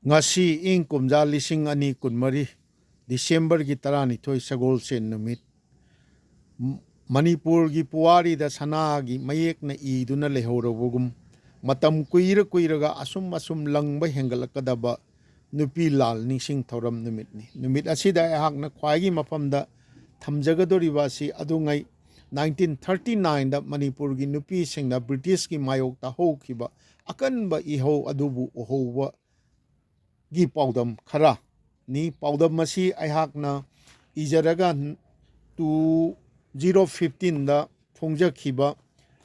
ngasi ing kumja lising ani kunmari December gi tarani thoi sagol sen numit Manipur gi puwari da sana gi mayek na iduna lehorobugum matam kuiraga asum langba hengalakadaba nupi lal ningsing thoram numit ni numit asida hak na khwagi mafamda thamjagadoriba si adungai 1939 da Manipur gi nupi singna British gi mayok ta hokiba akanba iho adubu ohowa gi paudam khara ni paudam masi aihakna ijaraga 2015 da phongjakhiba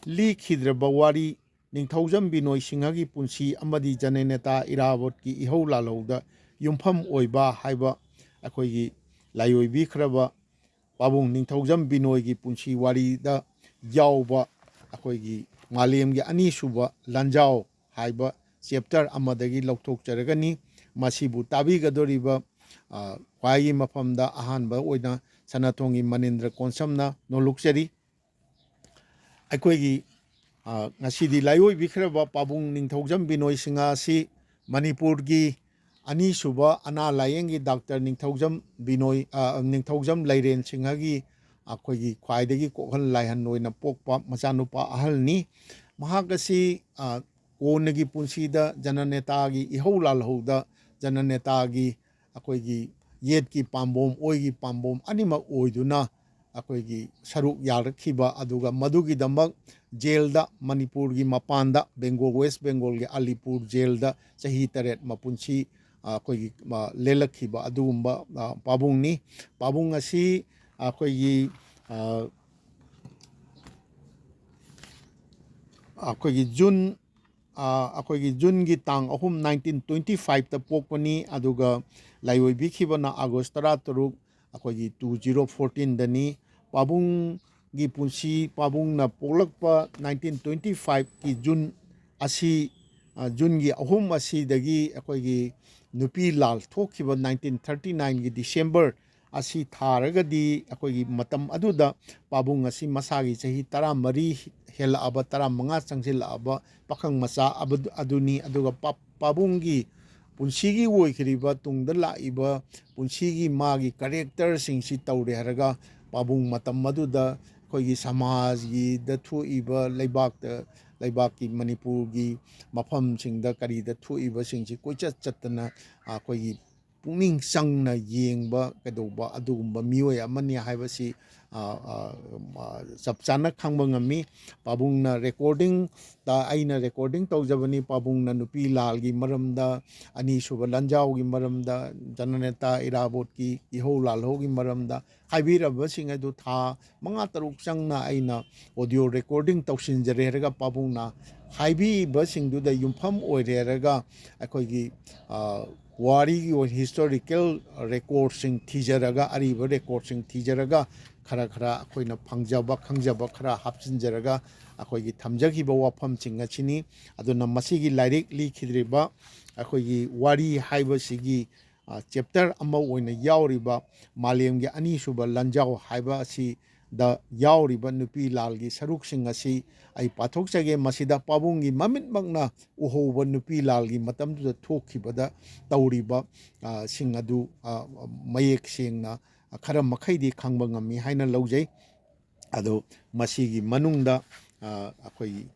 LEEKHIDRIBA WAAREE NINGTHOUJAM BINOY SINGH gi punsi amadi janeneta irabot ki ihou lalauda yumpham oiba haiba akhoigi layoibi khraba pabung NINGTHOUJAM BINOY gi punsi wari da yauba akhoigi malem gi ani suba lanjao haiba chapter amadagi lauthok charagani masibu tabi gadoriba khwai mafamda ahanba oina sanatongi Manindra Konsam na nolukchari aikoigi ngasidi layoi bikhraba pabung NINGTHOUJAM BINOY SINGH si Manipur gi ani suba ana layengi Dr. NINGTHOUJAM Lairen Singh gi akoigi khwaidagi kokhal laihan oina pokpa machanupa ahalni mahakasi konagi punsida jananeta gi ihou lalhouda jananeta gi akoigi yet ki pambom oigi pambom anima oiduna akoigi saruk yarakhiba aduga madugi damak jailda Manipur gi mapanda Bengal West Bengal gi Alipur jailda chahi taret mapunchi akoigi lelakhiba adugumba pabungni pabung asi akoigi June gi tang ahum 1925 ta pokpani aduga layoibi khibana August 13 akoigi 2014 dani pabung gi punsi pabung na poklakpa 1925 ki June asi June gi ahum asi dagi akoigi nupi lal thokhiba 1939 gi December asi tharagadi akoigi matam aduda pabung asi masagi chahi 13 hela aba 15 changsil aba pakhang macha aduni aduga pabunggi punsigi woikhriba tungda laiba punsigi magi character singsi tawre haraga pabung matam aduda khoigi samajgi da thuiba leibaki Manipurgi mafam singda kari da thuiba singsi koichat chatna khoigi puning sangna yengba kadauba adugumba miyoy amani haibasi chapchana khangba ngami pabungna recording ta aina recording tawjabani pabungna nupi lalgi maramda ani suba lanjao gi maramda jananeta irabot ki ihou lalho gi maramda haibiraba sing adu tha manga taruk changna aina audio recording tawsinjare raga pabungna haibi basingdu da yumpham oireraga akoigi wari historical record sing thijaraga ariba record sing thijaraga khara akoina phangjaba khangjaba khara hapchinjaraga akoigi thamjagiba wafam sing achini aduna masigi lairik likhidriba akoigi wari haiba sigi chapter ama oina yauriba malemgi ani suba lanjao haiba asi da yauriba nupi lalgi saruk sing asi ai pathok chage masida pabungi mamit magna uhouba nupi lalgi matam du thokhibada tauriba sing adu mayek singna khara makhaidi khangba ngami haina laujai ado masigi manungda akoi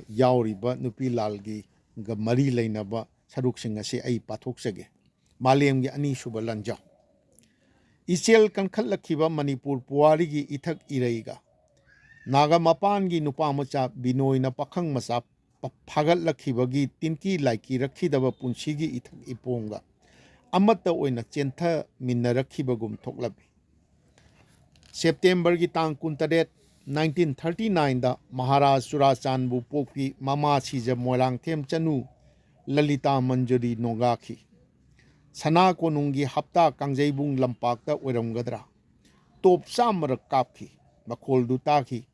yauriba nupi lalgi ga mari leinaba saruk sing asi ai pathok chage malemgi ani suba lanjao Ichel kankhatlakhiba Manipur puwarigi ithak iraiga Naga mapangi nupamacha Binoy na pakhang macha phagatlakibagi tinki laiki rakhidaba punsigi ithak iponga amata oina chentha minnarakhibagum thoklabi September gi tang 1939 da Maharaj Surachandbu pokpi mama sija moirang them chanu Lalita Manjuri nongakhi Sana konungi hapta kangjaibung lampak ta oiramgadra top samrak kapki makhol du taki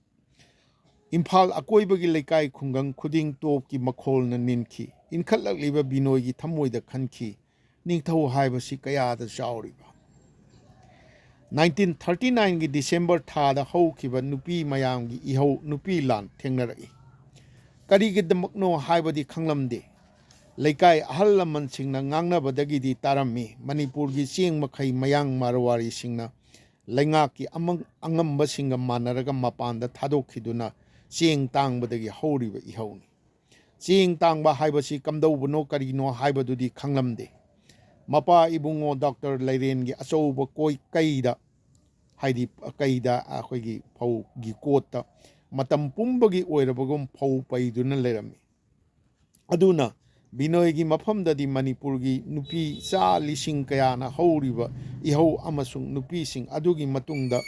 Imphal akoibagi leikai khungang khuding top ki makhol na ninki inkhatlakliba Binoy gi thamoida khanki ningthau haibasi kaya da chauriba 1939 gi December tha da haukiba nupi mayam gi ihau nupi lan thengnarai karigidmakno haibadi khanglamde ꯂꯩꯀꯥꯏ ꯑꯍꯜ ꯂꯃꯟꯁꯤꯡꯅ ꯉꯥꯡꯅꯕꯗꯒꯤꯗꯤ ꯇꯥꯔꯝꯃꯤ ꯃꯅꯤꯄꯨꯔꯒꯤ ꯆꯦꯡ ꯃꯈꯩ ꯃꯌꯥꯡ ꯃꯔꯋꯥꯔꯤꯁꯤꯡꯅ ꯂꯩꯉꯥꯛꯀꯤ ꯑꯉꯝꯕꯁꯤꯡꯒ ꯃꯥꯟꯅꯔꯒ ꯃꯄꯥꯟꯗ ꯊꯥꯗꯣꯛꯈꯤꯗꯨꯅ ꯆꯦꯡ ꯇꯥꯡꯕꯗꯒꯤ ꯍꯧꯔꯤꯕ ꯏꯍꯧꯅꯤ ꯆꯦꯡ ꯇꯥꯡꯕ ꯍꯥꯏꯕꯁꯤ ꯀꯝꯗꯧꯕꯅꯣ ꯀꯔꯤꯅꯣ ꯍꯥꯏꯕꯗꯨꯗꯤ ꯈꯪꯂꯝꯗꯦ ꯃꯄꯥ ꯏꯕꯨꯡꯉꯣ ꯗꯣꯛꯇꯔ ꯂꯩꯔꯦꯟꯒꯤ ꯑꯆꯧꯕ ꯀꯩꯗ ꯍꯥꯏꯗꯤ ꯀꯩꯗ ꯑꯩꯈꯣꯏꯒꯤ ꯐꯧꯒꯤ ꯀꯣꯠꯇ ꯃꯇꯝ ꯄꯨꯝꯕꯒꯤ ꯑꯣꯏꯔꯕꯒꯨꯝ ꯐꯧ ꯄꯩꯗꯨꯅ ꯂꯩꯔꯝꯃꯤ ꯑꯗꯨꯅ ꯕꯤꯅꯣꯏꯒꯤ ꯃꯐꯝꯗꯗꯤ ꯃꯅꯤꯄꯨꯔꯒꯤ ꯅꯨꯄꯤ ꯆꯥ ꯂꯤꯁꯤꯡ ꯀꯌꯥꯅ ꯍꯧꯔꯤꯕ ꯏꯍꯧ ꯑꯃꯁꯨꯡ ꯅꯨꯄꯤꯁꯤꯡ ꯑꯗꯨꯒꯤ ꯃꯇꯨꯡꯗ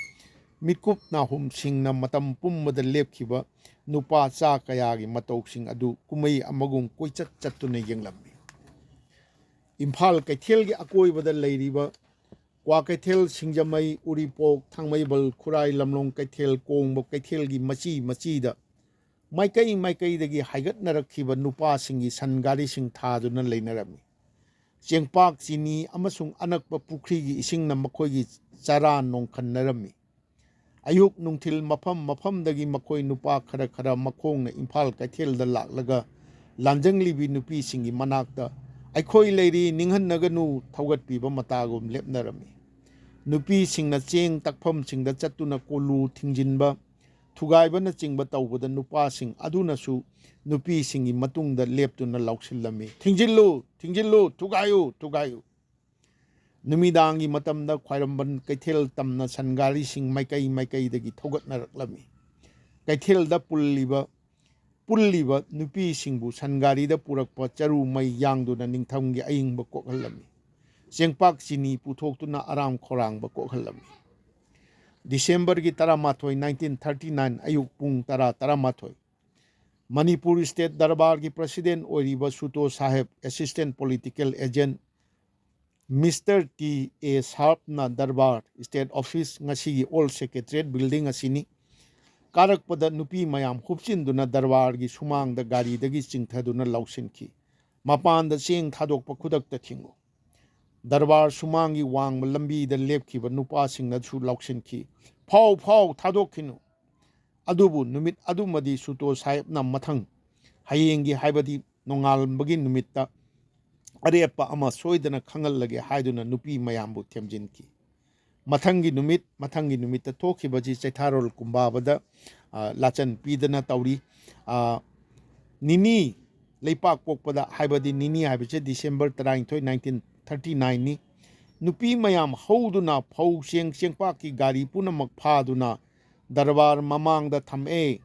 ꯃꯤꯠꯀꯨꯞ ꯅꯥꯍꯨꯝꯁꯤꯡꯅ ꯃꯇꯝ ꯄꯨꯝꯕꯗ ꯂꯦꯞꯈꯤꯕ ꯅꯨꯄꯥ ꯆꯥ ꯀꯌꯥꯒꯤ ꯃꯇꯧꯁꯤꯡ ꯑꯗꯨ ꯀꯨꯝꯍꯩ ꯑꯃꯒꯨꯝ ꯀꯣꯏꯆꯠ ꯆꯠꯇꯨꯅ ꯌꯦꯡꯂꯝꯃꯤ ꯏꯝꯐꯥꯜ ꯀꯩꯊꯦꯜꯒꯤ ꯑꯀꯣꯏꯕꯗ ꯂꯩꯔꯤꯕ ꯀ꯭ꯋꯥꯀꯩꯊꯦꯜ ꯁꯤꯡꯖꯃꯩ ꯎꯔꯤꯄꯣꯛ ꯊꯥꯡꯃꯩꯕꯜ ꯈꯨꯔꯥꯏ ꯂꯝꯂꯣꯡ ꯀꯩꯊꯦꯜ ꯀꯣꯡꯕ ꯀꯩꯊꯦꯜꯒꯤ ꯃꯆꯤꯗ ꯃꯥꯏꯀꯩꯗꯒꯤ ꯍꯥꯏꯒꯠꯅꯔꯛꯈꯤꯕ ꯅꯨꯄꯥꯁꯤꯡꯒꯤ ꯁꯟ ꯒꯥꯔꯤꯁꯤꯡ ꯊꯥꯗꯨꯅ ꯂꯩꯅꯔꯝꯃꯤ ꯆꯦꯡꯄꯥꯛ ꯆꯤꯅꯤ ꯑꯃꯁꯨꯡ ꯑꯅꯛꯄ ꯄꯨꯈ꯭ꯔꯤꯒꯤ ꯏꯁꯤꯡꯅ ꯃꯈꯣꯏꯒꯤ ꯆꯔꯥ ꯅꯣꯡꯈꯟꯅꯔꯝꯃꯤ ꯑꯌꯨꯛ ꯅꯨꯡꯊꯤꯜ ꯃꯐꯝꯗꯒꯤ ꯃꯈꯣꯏ ꯅꯨꯄꯥ ꯈꯔ ꯃꯈꯣꯡꯅ ꯏꯝꯐꯥꯜ ꯀꯩꯊꯦꯜꯗ ꯂꯥꯛꯂꯒ ꯂꯥꯟꯖꯪꯂꯤꯕꯤ ꯅꯨꯄꯤꯁꯤꯡꯒꯤ ꯃꯅꯥꯛꯇ ꯑꯩꯈꯣꯏ ꯂꯩꯔꯤ ꯅꯤꯡꯍꯟꯅꯒꯅꯨ ꯊꯧꯒꯠꯄꯤꯕ ꯃꯇꯥꯒꯨꯝ ꯂꯦꯞꯅꯔꯝꯃꯤ ꯅꯨꯄꯤꯁꯤꯡꯅ ꯆꯦꯡ ꯇꯛꯐꯝꯁꯤꯡꯗ ꯆꯠꯇꯨꯅ ꯀꯣꯂꯨ ꯊꯤꯡꯖꯤꯟꯕ ꯊꯨꯒꯥꯏꯕꯅꯆꯤꯡꯕ ꯇꯧꯕꯗ ꯅꯨꯄꯥꯁꯤꯡ ꯑꯗꯨꯅꯁꯨ ꯅꯨꯄꯤꯁꯤꯡꯒꯤ ꯃꯇꯨꯡꯗ ꯂꯦꯞꯇꯨꯅ ꯂꯥꯎꯁꯤꯜꯂꯝꯃꯤ ꯊꯤꯡꯖꯤꯜꯂꯨ ꯊꯨꯒꯥꯏꯌꯨ ꯅꯨꯃꯤꯗꯥꯡꯒꯤ ꯃꯇꯝꯗ ꯈ꯭ꯋꯥꯏꯔꯝꯕꯟ ꯀꯩꯊꯦꯜ ꯇꯝꯅ ꯁꯟꯒꯥꯔꯤꯁꯤꯡ ꯃꯥꯏꯀꯩꯗꯒꯤ ꯊꯧꯒꯠꯅꯔꯛꯂꯝꯃꯤ ꯀꯩꯊꯦꯜꯗ ꯄꯨꯜꯂꯤꯕ ꯅꯨꯄꯤꯁꯤꯡꯕꯨ ꯁꯟꯒꯥꯔꯤꯗ ꯄꯨꯔꯛꯄ ꯆꯔꯨ ꯃꯩ ꯌꯥꯡꯗꯨꯅ ꯅꯤꯡꯊꯝꯒꯤ ꯑꯏꯪꯕ ꯀꯣꯛꯍꯜꯂꯝꯃꯤ ꯆꯦꯡꯄꯥꯛ ꯆꯤꯅꯤ ꯄꯨꯊꯣꯛꯇꯨꯅ ꯑꯔꯥꯝ ꯈꯧꯔꯥꯡꯕ ꯀꯣꯛꯍꯜꯂꯝꯃꯤ ꯗꯤꯁꯦꯝꯕꯔꯒꯤ 19 1939 ꯑꯌꯨꯛ ꯄꯨꯡ 10:11 ꯃꯅꯤꯄꯨꯔ ꯁ꯭ꯇꯦꯠ ꯗꯔꯕꯥꯔꯒꯤ ꯄ꯭ꯔꯁꯤꯗꯦꯟ ꯑꯣꯏꯔꯤꯕ ꯁꯨꯇꯣ ꯁꯥꯍꯦꯕ assistant political agent mister T A ꯁꯥꯔꯞꯅ ꯗꯔꯕꯥꯔ ꯁ꯭ꯇꯦꯠ ꯑꯣꯐꯤꯁ ꯉꯁꯤꯒꯤ ꯑꯣꯜ ꯁꯦꯀ꯭ꯔꯦꯇꯔꯤꯌꯦꯠ ꯕꯤꯜꯗꯤꯡ ꯑꯁꯤꯅꯤ ꯀꯥꯔꯛꯄꯗ ꯅꯨꯄꯤ ꯃꯌꯥꯝ ꯍꯨꯞꯆꯤꯟꯗꯨꯅ ꯗꯔꯕꯥꯔꯒꯤ ꯁꯨꯃꯥꯡꯗ ꯒꯥꯔꯤꯗꯒꯤ ꯆꯤꯡꯊꯗꯨꯅ ꯂꯥꯎꯁꯤꯟꯈꯤ ꯃꯄꯥꯟꯗ ꯆꯦꯡ ꯊꯥꯗꯣꯛꯄ ꯈꯨꯗꯛꯇ ꯊꯤꯡꯉꯨ ꯗꯔꯕꯥꯔ ꯁꯨꯃꯥꯡꯒꯤ ꯋꯥꯡꯕ ꯂꯝꯕꯤꯗ ꯂꯦꯞꯈꯤꯕ ꯅꯨꯄꯥꯁꯤꯡꯅꯁꯨ ꯂꯥꯎꯁꯤꯟꯈꯤ ꯐꯥꯎ ꯊꯥꯗꯣꯛꯈꯤꯅꯨ ꯑꯗꯨꯕꯨ ꯅꯨꯃꯤꯠ ꯑꯗꯨꯃꯗꯤ ꯁꯨꯇꯣ ꯁꯥꯍꯦꯕꯅ ꯃꯊꯪ ꯍꯌꯦꯡꯒꯤ ꯍꯥꯏꯕꯗꯤ ꯅꯣꯡꯉꯥꯟꯕꯒꯤ ꯅꯨꯃꯤꯠꯇ ꯑꯔꯦꯞꯄ ꯑꯃ ꯁꯣꯏꯗꯅ ꯈꯪꯍꯜꯂꯒꯦ ꯍꯥꯏꯗꯨꯅ ꯅꯨꯄꯤ ꯃꯌꯥꯝꯕꯨ ꯊꯦꯝꯖꯤꯟꯈꯤ ꯃꯊꯪꯒꯤ ꯅꯨꯃꯤꯠꯇ ꯊꯣꯛꯈꯤꯕꯁꯤ ꯆꯩꯊꯥꯔꯣꯜ ꯀꯨꯝꯕꯥꯕꯗ ꯂꯥꯆꯟ ꯄꯤꯗꯅ ꯇꯧꯔꯤ ꯅꯤꯅꯤ ꯂꯩꯄꯥꯛ ꯄꯣꯛꯄꯗ ꯍꯥꯏꯕꯗꯤ ꯅꯤꯅꯤ ꯍꯥꯏꯕꯁꯦ ꯗꯤꯁꯦꯝꯕꯔ 19 1939ꯅꯤ ꯅꯨꯄꯤ ꯃꯌꯥꯝ ꯍꯧꯗꯨꯅ ꯐꯧ ꯆꯦꯡꯄꯥꯛꯀꯤ ꯒꯥꯔꯤ ꯄꯨꯝꯅꯃꯛ ꯐꯥꯗꯨꯅ ꯗꯔꯕꯥꯔ ꯃꯃꯥꯡꯗ ꯊꯝꯃꯛꯑꯦ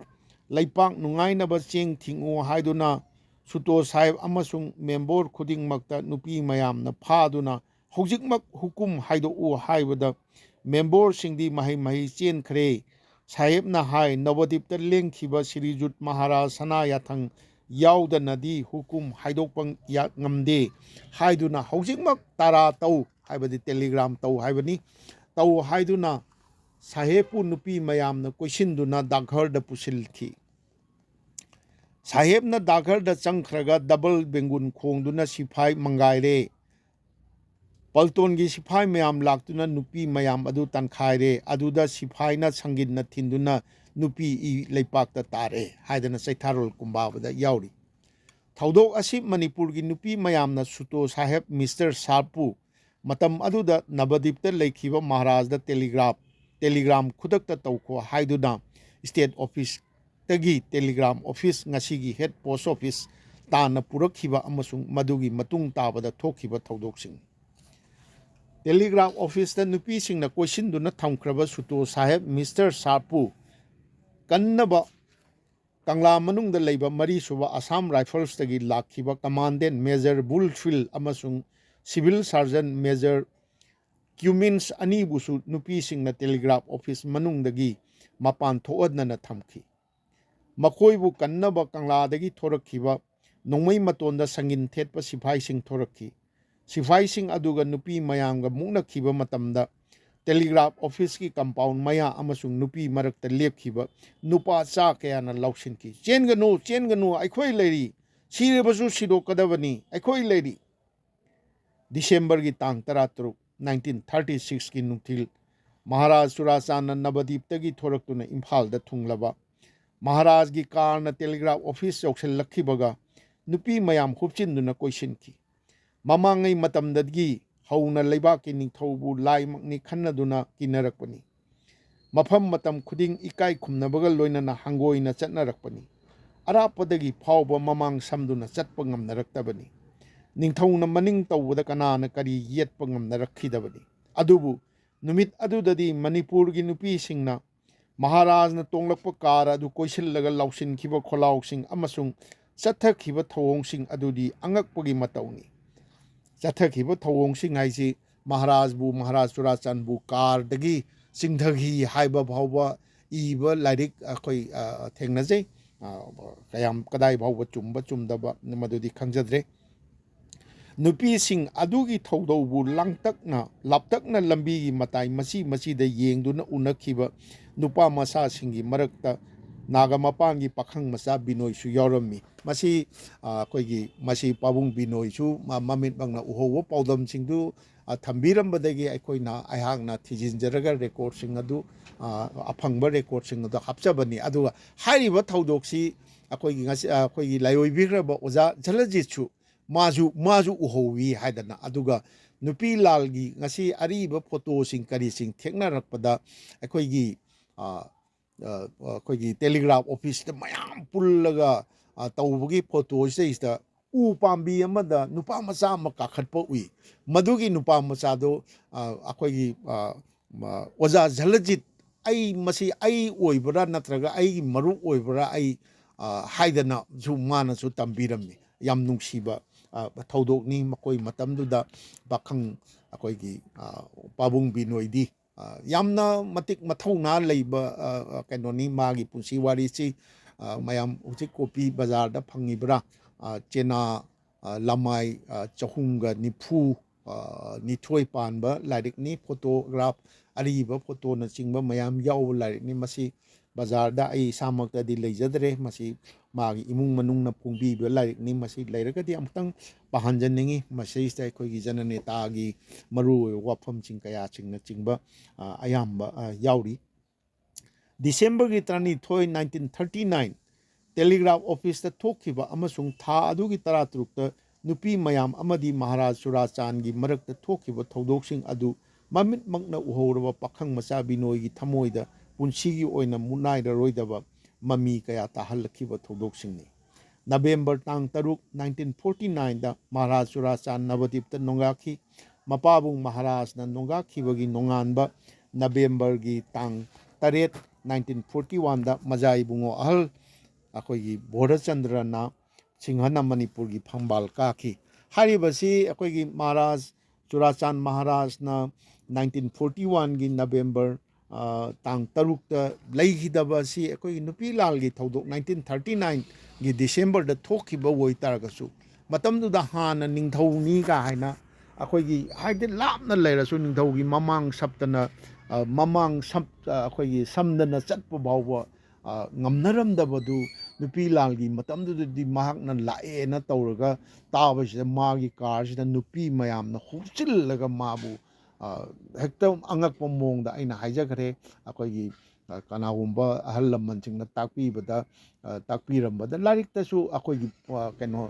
ꯂꯩꯄꯥꯛ ꯅꯨꯡꯉꯥꯏꯅꯕ ꯆꯦꯡ ꯊꯤꯡꯉꯨ ꯍꯥꯏꯗꯨꯅ ꯁꯨꯇꯣ ꯁꯥꯍꯦꯕ ꯑꯃꯁꯨꯡ ꯃꯦꯝꯕꯣꯔ ꯈꯨꯗꯤꯡꯃꯛꯇ ꯅꯨꯄꯤ ꯃꯌꯥꯝꯅ ꯐꯥꯗꯨꯅ ꯍꯧꯖꯤꯛꯃꯛ ꯍꯨꯀꯨꯝ ꯍꯥꯏꯗꯣꯛꯎ ꯍꯥꯏꯕꯗ ꯃꯦꯝꯕꯣꯔꯁꯤꯡꯗꯤ ꯃꯍꯩ ꯆꯦꯟꯈ꯭ꯔꯦ ꯁꯥꯍꯦꯕꯅ ꯍꯥꯏ ꯅꯕꯗꯤꯞꯇ ꯂꯦꯡꯈꯤꯕ ꯁꯤꯔꯤꯖꯨꯠ ꯃꯍꯥꯔꯥꯖ ꯁꯅꯥ ꯌꯥꯊꯪ ꯌꯥꯎꯗꯅꯗꯤ ꯍꯨꯀꯨꯝ ꯍꯥꯏꯗꯣꯛꯄ ꯉꯝꯗꯦ ꯍꯥꯏꯗꯨꯅ ꯍꯧꯖꯤꯛꯃꯛ ꯇꯥꯔꯥ ꯇꯧ ꯍꯥꯏꯕꯗꯤ ꯇꯦꯂꯤꯒ꯭ꯔꯥꯝ ꯇꯧ ꯍꯥꯏꯕꯅꯤ ꯇꯧ ꯍꯥꯏꯗꯨꯅ ꯁꯥꯍꯦꯕꯄꯨ ꯅꯨꯄꯤ ꯃꯌꯥꯝꯅ ꯀꯣꯏꯁꯤꯟꯗꯨꯅ ꯗꯥꯛꯘꯔꯗ ꯄꯨꯁꯤꯟꯈꯤ ꯁꯥꯍꯦꯕꯅ ꯗꯥꯛꯘꯔꯗ ꯆꯪꯈ꯭ꯔꯒ ꯗꯕꯜ ꯕꯦꯡꯒꯨꯟ ꯈꯣꯡꯗꯨꯅ ꯁꯤꯐꯥꯏ ꯃꯪꯒꯥꯏꯔꯦ ꯄꯜꯇꯣꯟꯒꯤ ꯁꯤꯐꯥꯏ ꯃꯌꯥꯝ ꯂꯥꯛꯇꯨꯅ ꯅꯨꯄꯤ ꯃꯌꯥꯝ ꯑꯗꯨ ꯇꯥꯟꯈꯥꯏꯔꯦ ꯑꯗꯨꯗ ꯁꯤꯐꯥꯏꯅ ꯁꯪꯒꯤꯟꯅ ꯊꯤꯟꯗꯨꯅ ꯅꯨꯄꯤ ꯂꯩꯄꯥꯛꯇ ꯇꯥꯔꯦ ꯍꯥꯏꯗꯅ ꯆꯩꯊꯥꯔꯣꯜ ꯀꯨꯝꯕꯥꯕꯗ ꯌꯥꯎꯔꯤ ꯊꯧꯗꯣꯛ ꯑꯁꯤ ꯃꯅꯤꯄꯨꯔꯒꯤ ꯅꯨꯄꯤ ꯃꯌꯥꯝꯅ ꯁꯨꯇꯣ ꯁꯥꯍꯦꯕ ꯃꯤꯁꯇꯔ ꯁꯥꯔꯞꯄꯨ ꯃꯇꯝ ꯑꯗꯨꯗ ꯅꯕꯗꯤꯞꯇ ꯂꯩꯈꯤꯕ ꯃꯍꯥꯔꯥꯖꯗ ꯇꯦꯂꯤꯒ꯭ꯔꯥꯝ ꯈꯨꯗꯛꯇ ꯇꯧꯈꯣ ꯍꯥꯏꯗꯨꯅ ꯁ꯭ꯇꯦꯠ ꯑꯣꯐꯤꯁꯇꯒꯤ ꯇꯦꯂꯤꯒ꯭ꯔꯥꯝ ꯑꯣꯐꯤꯁ ꯉꯁꯤꯒꯤ ꯍꯦꯗ ꯄꯣꯁꯠ ꯑꯣꯐꯤꯁ ꯇꯥꯟꯅ ꯄꯨꯔꯛꯈꯤꯕ ꯑꯃꯁꯨꯡ ꯃꯗꯨꯒꯤ ꯃꯇꯨꯡ ꯇꯥꯕꯗ ꯊꯣꯛꯈꯤꯕ ꯊꯧꯗꯣꯛꯁꯤꯡ ꯇꯦꯂꯤꯒ꯭ꯔꯥꯝ ꯑꯣꯐꯤꯁꯇ ꯅꯨꯄꯤꯁꯤꯡꯅ ꯀꯣꯏꯁꯤꯟꯗꯨꯅ ꯊꯝꯈ꯭ꯔꯕ ꯁꯨꯇꯣ ꯁꯥꯍꯦꯕ ꯃꯤꯁꯇꯔ ꯁꯥꯔꯞꯄꯨ ꯀꯟꯅꯕ ꯀꯪꯂꯥ ꯃꯅꯨꯡꯗ ꯂꯩꯕ ꯃꯔꯤꯁꯨꯕ ꯑꯁꯥꯝ ꯔꯥꯏꯐꯜꯁꯇꯒꯤ ꯂꯥꯛꯈꯤꯕ ꯀꯃꯥꯟꯗꯦꯟꯠ ꯃꯦꯖꯔ ꯕꯨꯜꯐꯤꯜ ꯑꯃꯁꯨꯡ ꯁꯤꯚꯤꯜ ꯁꯥꯔꯖꯟ ꯃꯦꯖꯔ ꯀ꯭ꯌꯨꯃꯤꯟꯁ ꯑꯅꯤꯕꯨꯁꯨ ꯅꯨꯄꯤꯁꯤꯡꯅ ꯇꯦꯂꯤꯒ꯭ꯔꯥꯐ ꯑꯣꯐꯤꯁ ꯃꯅꯨꯡꯗꯒꯤ ꯃꯄꯥꯟ ꯊꯣꯛꯍꯟꯗꯅ ꯊꯝꯈꯤ ꯃꯈꯣꯏꯕꯨ ꯀꯟꯅꯕ ꯀꯪꯂꯥꯗꯒꯤ ꯊꯣꯔꯛꯈꯤꯕ ꯅꯣꯡꯃꯩ ꯃꯇꯣꯟꯗ ꯁꯪꯒꯤꯟ ꯊꯦꯠꯄ ꯁꯤꯐꯥꯏꯁꯤꯡ ꯊꯣꯔꯛꯈꯤ ꯁꯤꯐꯥꯏꯁꯤꯡ ꯑꯗꯨꯒ ꯅꯨꯄꯤ ꯃꯌꯥꯝꯒ ꯃꯨꯛꯅꯈꯤꯕ ꯃꯇꯝꯗ ꯇꯦꯂꯤꯒ꯭ꯔꯥꯐ ꯑꯣꯐꯤꯁꯀꯤ ꯀꯝꯄꯥꯎꯟ ꯃꯌꯥ ꯑꯃꯁꯨꯡ ꯅꯨꯄꯤ ꯃꯔꯛꯇ ꯂꯦꯞꯈꯤꯕ ꯅꯨꯄꯥ ꯆꯥ ꯀꯌꯥꯅ ꯂꯥꯎꯁꯤꯟꯈꯤ ꯆꯦꯟꯒꯅꯨ ꯑꯩꯈꯣꯏ ꯂꯩꯔꯤ ꯁꯤꯔꯕꯁꯨ ꯁꯤꯗꯣꯛꯀꯗꯕꯅꯤ ꯑꯩꯈꯣꯏ ꯂꯩꯔꯤ ꯗꯤꯁꯦꯝꯕꯔꯒꯤ ꯇꯥꯡ 13 1936ꯀꯤ ꯅꯨꯡꯊꯤꯜ ꯃꯍꯥꯔꯥꯖ ꯆꯨꯔꯥꯆꯥꯟꯗ ꯅꯕꯗꯤꯞꯇꯒꯤ ꯊꯣꯔꯛꯇꯨꯅ ꯏꯝꯐꯥꯜꯗ ꯊꯨꯡꯂꯕ ꯃꯍꯥꯔꯥꯖꯒꯤ ꯀꯥꯔꯅ ꯇꯦꯂꯤꯒ꯭ꯔꯥꯐ ꯑꯣꯐꯤꯁ ꯌꯧꯁꯤꯜꯂꯛꯈꯤꯕꯒ नुपी मयाम हुपचिन्दुना कोइसिनखि ममांगै मतमदगी हौना लेबाकी निंगथौबु लाइमकनि खन्नदुना किनरकपनि मफम मतम खुदिंग इकाई खुमनबगा लोइनना हंगोइना चटनरकपनि अरापदगी फावबा ममांग समदुना चटप ngamnaraktabani निंगथौना मनिंग तौबदा कनाना करी येतप ngamnarakखिदबनि अदुबु नुमित अदुददी मणिपुर की नुपी सिंगना महाराज न तोंगलप कार अदु कोइसिलगा लाउसिनखिबा खोलाउसिंग अमसुंग चथखिबा थौओंसिंग अदुदी अंगकपगी मतौनी चथखिबा थौओंसिंग हाइसि महाराज चुराचंदबु कार दगी सिंधगी हाइबा भावबा इबा लाइरिक अखोई थेंगनजै कयाम कदाई भावबा चुम्बा चुमदबा मदुदी खंगजद्रे नुपी सिंह अदुगी थौदौबु लांगतकना लापतकना लंबी की मताई मसी द येंगदुना उनखिबा नुपा मसा सिंगी मरकता नागा मपांगी पाखंग मसा बिनोयसु यावरमी मसी कोइगी मसी पाबुंग बिनोयसु ममित बंगना उहोवो पौदम सिंगदु थंबीरंबदगी अखोइना अहांगना थिजिनजरगा रेकॉर्ड सिंग अदु अफंगबा रेकॉर्ड सिंग अदु हापचबनी अदुगा हाइरिबा थौदोक्सी अखोइगी लायोइबिग्रबा ओजा झलजितसु माजु उहोवी हाइदना अदुगा नुपी लालगी ngasi अरीब फोटो सिंग करी सिंग थेक्नरकपदा अखोइगी अखोइगी टेलीग्राफ ऑफिस द मयाम पुल्लगा तौबगी फोटो सेइसदा उ पाम्बी अमदा नुपा मचा अमा काखटपा उइ मदुगी नुपा मचादो अखोइगी ओजा झलजित आई ओइबरा नत्रगा आई मरु ओइबरा आई हाइदना जु माना जु तंबीरमनी याम नुंगसीबा थौदोकनी मकोई मतमदुदा पाखंग अखोइगी पाबुंग बिनोइदी यामना मतिक मथौना लेबा कैनोनी मागी पुंसी वारीसी मयाम उची कॉपी बाजार दा फंगिबरा चेना लमाई चहुंगा निफू निथोई पानबा लाइरिकनी फोटोग्राफ अरीबा फोटो न चिंगबा मयाम याव लाइरिकनी मसी बाजार दा आई सामक्तदी लेजदरे मसी मागी इमुंग मनुंग न पुंबीबा लाइरिकनी मसी लेरगदी अमतंग पाहंजनिंगी मसीस्ता अखोइगी जननेतागी मरु वाफम चिंग कया चिंगना चिंगबा अयाम्बा यावरी डिसेंबर की 1939 टेलीग्राफ ऑफिस थोखिबा अमसुंग था अदुगी तरातरुक नुपी मयाम अमदी महाराज चुराचांदगी मरक्त थोखिबा थौदोकसिंग अदु ममित मगना उहोरबा पाखंग मचा बिनोयगी थमोइदा पुंसीगी ओइना मुनाइररोइदबा ममी कया ताहलखिबा थौदोकसिंगनी नवेंबर तांग तरुक 1949 दा महाराज चुराचांद नवदीप नोंगाखी मपाबुंग महाराज न नोंगाखिबगी नोंगानबा नवेंबर की तांग 8 1941 दा मजाइबुंगो अहल अखोइगी बोधचंद्रना सिंहना मणिपुर की फंबाल काखी हारिबसी अखोइगी महाराज चुराचांद महाराज ना 1941 की नवेंबर तांग तरुक लेखिदबसी अखोइगी नुपी लालगी थौदोक 1939 की डिसेंबर द थोखिबा वोइतारगसु मतमदुदा हाना निंगथौनी का हाइना अखोइगी हाइदे लापना लेरसु निंगथौगी ममांग सप्तना ममांग सप अखोइगी समदना Chatap भावबा ngamnaramdabadu nupi lalgi matamdudi mahakna laena tawraga tabasida magi karsida nupi mayamna hupchillaga mabu hekta angakpa mongda aina haijagre akoigi kanagumba ahal lamanchingna takpirambada lariktasu akoigi keno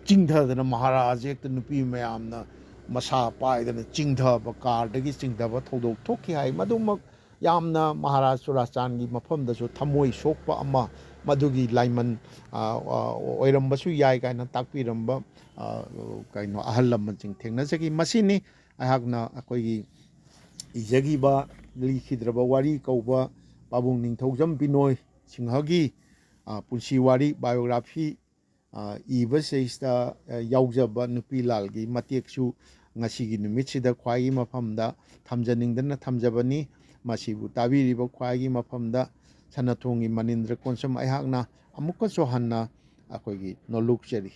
chingthadana maharaj ekta nupi mayamna masa paidana chingthaba kardagi chingthaba thodok thokki hai madumak यामना महाराज चुराचांद की मफम दसु थमोई सोकपा अमा मदुगी Lyman ओइरंबसु याय कायना ताकपिरंबा कायनो अहल लमनसिंग थेंगनसगी मसिनी अहागना अकोगी इजगीबा लीखिद्रबा वारी कौबा पाबुंग निंगथौजम बिनोय सिंहगी पुंसी वारी biography इबसेइस्ता यावजबा नुपी लालगी मतेकसु ngasiगी numitsidा ख्वाइगी मफमदा थमजनिंगदना थमजबनी मसीबु ताबीरिबा ख्वाइगी मफमदा सनाथोंगी Manindra कोंसम अहागना अमुकसो हन्ना अखोगी नोलुकचरी।